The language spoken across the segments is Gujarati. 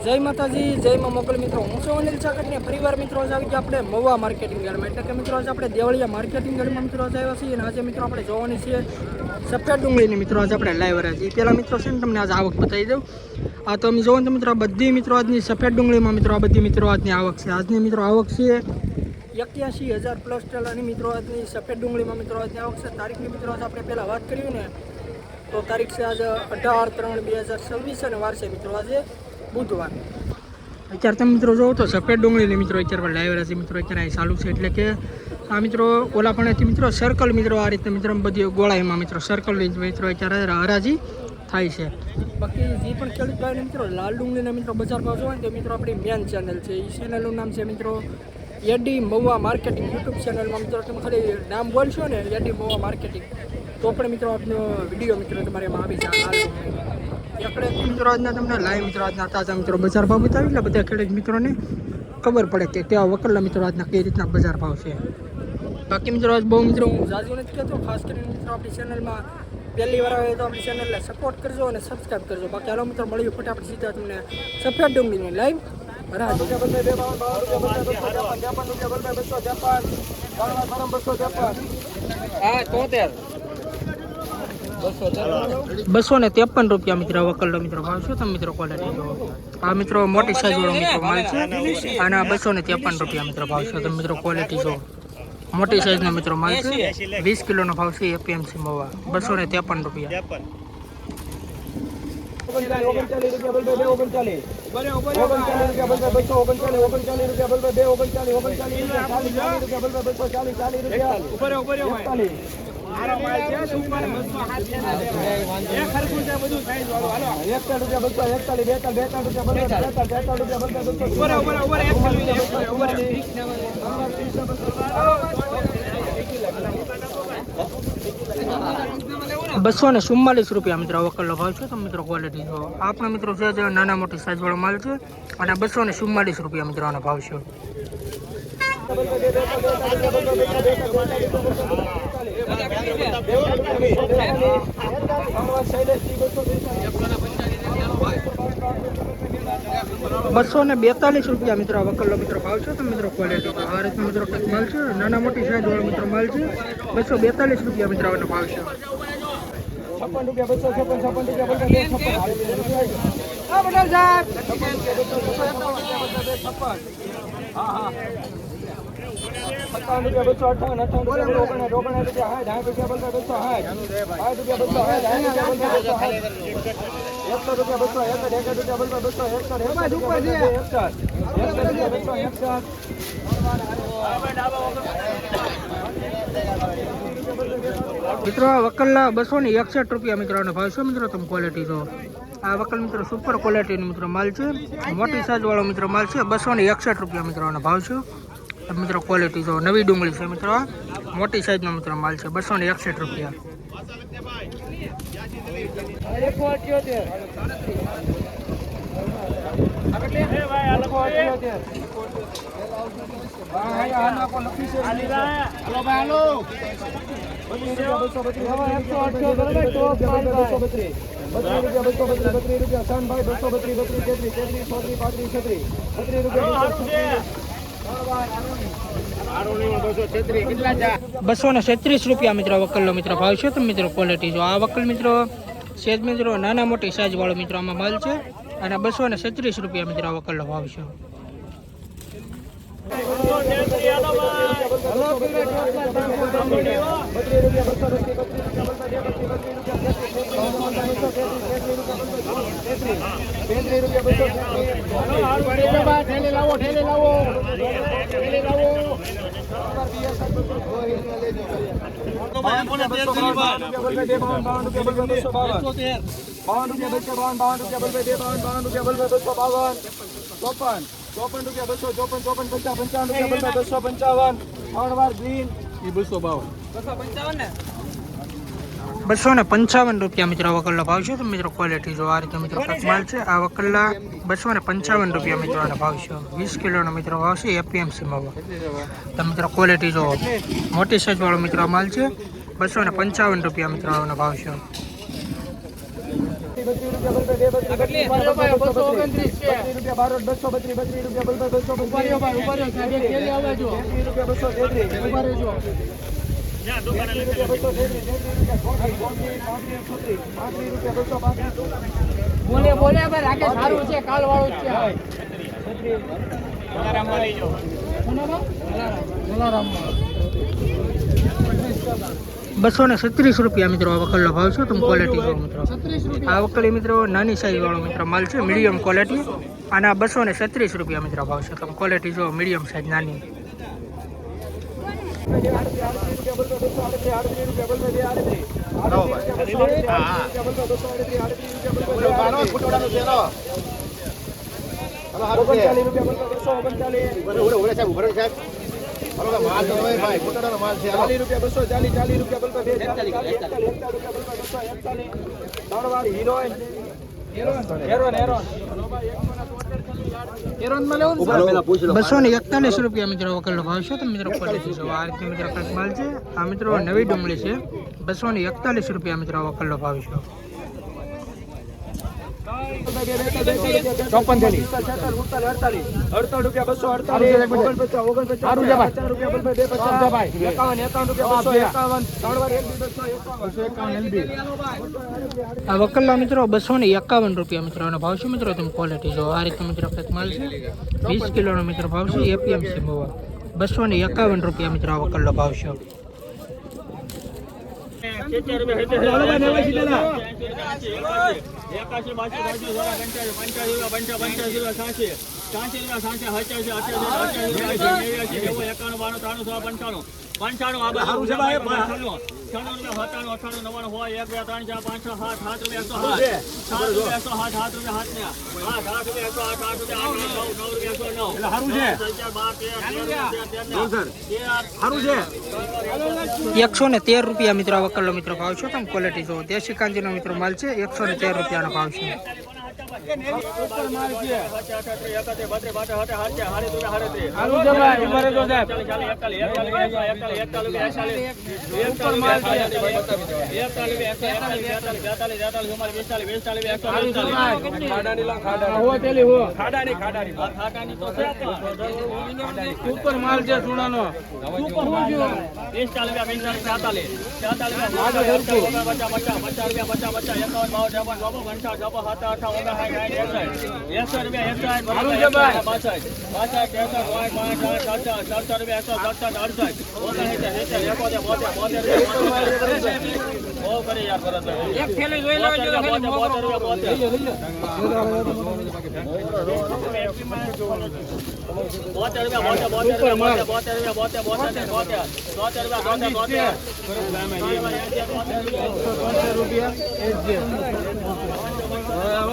જય માતાજી, જય માં મોગલ મિત્રો. હું છું અનિલ ચાકડિયા. પરિવાર મિત્રો આજે આવી ગયા આપણે મહુવા માર્કેટિંગ યાર્ડમાં. એટલે કે મિત્રો આજે આપણે દેવળિયા માર્કેટિંગ યાર્ડમાં મિત્રો આજે આવ્યા છીએ. અને આજે મિત્રો આપણે જોવાની છે સફેદ ડુંગળીની મિત્રો આજે આપણે લાઈવ રહ્યા છીએ. પહેલાં મિત્રો છે ને તમને આજે આવક બતાવી દઉં. આ તો તમે જોવો ને મિત્રો આ બધી મિત્રો આજની સફેદ ડુંગળીમાં મિત્રો આ બધી મિત્રો આજની આવક છે. આજની મિત્રો આવક છે 81,000 પ્લસ ટેલાની મિત્રો આજની સફેદ ડુંગળીમાં મિત્રો આજની આવક છે. તારીખની મિત્રો આજે આપણે પહેલાં વાત કરીએ ને તો તારીખ છે આજે 18/3/2026 અને વાર છે મિત્રો આજે બુધવાર. અત્યારે તમે મિત્રો જોવો તો સફેદ ડુંગળીની મિત્રો અત્યારે પણ લાઈવ રહેશે મિત્રો અત્યારે અહીં ચાલુ છે. એટલે કે આ મિત્રો ઓલા પણેથી મિત્રો સર્કલ મિત્રો આ રીતે મિત્રો બધી ગોળાઈમાં મિત્રો સર્કલની મિત્રો અત્યારે હરાજી થાય છે. બાકી જે પણ ખેડૂત ભાઈને મિત્રો લાલ ડુંગળીના મિત્રો બજાર ભાવ જોવા ને તો મિત્રો આપણી મેન ચેનલ છે. એ ચેનલનું નામ છે મિત્રો એડી મહુવા માર્કેટિંગ યુટ્યુબ ચેનલમાં મિત્રો તમે ખાલી નામ બોલશો ને એડી મહુવા માર્કેટિંગ તો પણ મિત્રો આપનો વિડીયો મિત્રો તમારે એમાં આવી જાય. એકડે મિત્રો આજના તમને લાઈવ મિત્રો આજના તાજા મિત્રો બજાર ભાવ બતાવી એટલે બધા ખેડૂત મિત્રોને ખબર પડે કે કેવા વકલના મિત્રો આજના કઈ રીતના બજાર ભાવ છે. બાકી મિત્રો આજ બહુ મિત્રો હું જાજુ નથી કહેતો. ખાસ કરીને મિત્રો આપણી ચેનલમાં પહેલી વાર આવે તો આપણી ચેનલને સપોર્ટ કરજો અને સબસ્ક્રાઈબ કરજો. બાકી હાલો મિત્રો મળીએ ફટાફટ સીધા તમને સફેદ ડુંગળીની લાઈવ ₹253 મિત્રો વકલનો મિત્રો ભાવ છે. તમે મિત્રો ક્વોલિટી જો આ મિત્રો મોટી સાઈઝ વાળો મિત્રો માલ છે અને આ ₹253 મિત્રો ભાવ છે. તમે મિત્રો ક્વોલિટી જો મોટી સાઈઝનો મિત્રો માલ છે. 20 કિલોનો ભાવ છે એપીએમસી મહુવા ₹253. ₹244 મિત્રો વકલનો ભાવ છે. તમે મિત્રો ક્વોલિટી જો આપણા મિત્રો છે જે નાના મોટી સાઈઝ વાળો માલ છે અને ₹244 મિત્રો આનો ભાવ છે. ₹242 મિત્રો વકલનો મિત્રો ભાવ છે. તમે મિત્રો ક્વોલિટી આ રીતનો મિત્રો માલ છે નાના મોટી સાઈઝ વાળો મિત્રો માલ છે. ₹242 મિત્રો આનો ભાવ છે. મિત્રો આ વકલના ₹261 મિત્રોનો ભાવ છે. મિત્રો તમે ક્વોલિટી જો આ વકલ મિત્રો સુપર ક્વોલિટીનો મિત્રો માલ છે. મોટી સાઈઝ વાળો મિત્રો માલ છે. ₹261 મિત્રોનો ભાવ છે. મિત્રો ક્વોલિટી જો નવી ડુંગળી છે મિત્રો મોટી સાઈઝનો મિત્રો માલ છે. ₹261. ₹236 મિત્રો વકલનો મિત્રો ભાવ છે. તમે મિત્રો ક્વોલિટી જો આ વકલ મિત્રો સેજ મિત્રો નાના મોટી સાઈઝ વાળો મિત્રો આમાં માલ છે અને ₹236 મિત્રો વકલનો ભાવ છે. ₹255 મિત્રો વકલનો ભાવ છે. મિત્રો ક્વોલિટી જો આ રીતે મિત્રો માલ છે. આ વકલના ₹255 મિત્રોનો ભાવ છે. 20 કિલોનો મિત્રો ભાવ છે એપીએમસી માં. તમે મિત્રો ક્વોલિટી જો મોટી સાઈઝ વાળો મિત્રો માલ છે. ₹255 મિત્રોનો ભાવ છે. બોલે બોલે રાકે સારું છે કાલ વાળું છે 236 રૂપિયા મિત્રો આ વકલનો ભાવ છે. તમે ક્વોલિટી જો મિત્રો આ વકલી મિત્રો નાની સાઈઝ વાળો મિત્રો માલ છે, મીડિયમ ક્વોલિટી. અને આ 236 રૂપિયા મિત્રો ભાવ છે. તમે ક્વોલિટી જો મીડિયમ સાઈઝ નાની. ₹241 રૂપિયા મિત્રો વકલનો ભાવ છે. તમે મિત્રો ક્વોલિટી જો આ રીતે મિત્રો કંઈક માલ છે. આ મિત્રો નવી ડુંગળી છે. 241 રૂપિયા મિત્રો વકલનો ભાવ છે. 54 વકલના મિત્રો 251 રૂપિયા મિત્રો એનો ભાવ છે. મિત્રો તમે ક્વોલિટી જો આ રીતે મિત્રો કંઈક માલ છે. 20 કિલોનો મિત્રો ભાવ છે. એપીએમસી મવા 251 રૂપિયા મિત્રો આ વકલનો ભાવ છે. પંચાણું આ બાજુ છે ભાઈ 95 98 99 હોય 1 2 3 4 5 6 7 7 રૂપિયા 107 રૂપિયા 113 રૂપિયા મિત્રો વકલનો મિત્રો ભાવ છે. તમે ક્વોલિટી જો દેશી કાંજીનો મિત્રો માલ છે. 113 રૂપિયાનો ભાવ છે. સુપર માલ છે સોનાનો.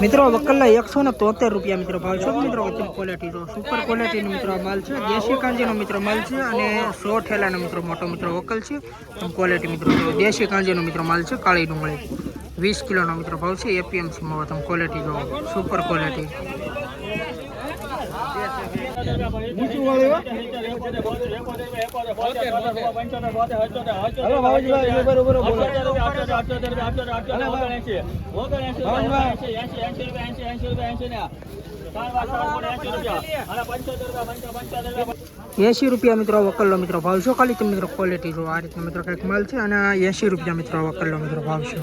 મિત્રો વકલના 173 રૂપિયા મિત્રો ભાવ છે. મિત્રો ક્વોલિટી જો સુપર ક્વોલિટીનો મિત્રો માલ છે. દેશી કાંજીનો મિત્રો માલ છે અને 100 ઠેલાનો મિત્રો મોટો મિત્રો વકલ છે. ક્વોલિટી મિત્રો દેશી કાંજીનો મિત્રો માલ છે. કાળી ડુંગળી 20 કિલોનો મિત્રો ભાવ છે. એપીએમસી માં તમે ક્વોલિટી જો સુપર ક્વોલિટી. ₹80 મિત્રો વકલનો મિત્રો ભાવ છે. ખાલી તમે મિત્રો ક્વોલિટી જો આ રીતનો મિત્રો કંઈક માલ છે અને 80 રૂપિયા મિત્રો વકલનો મિત્રો ભાવ છે.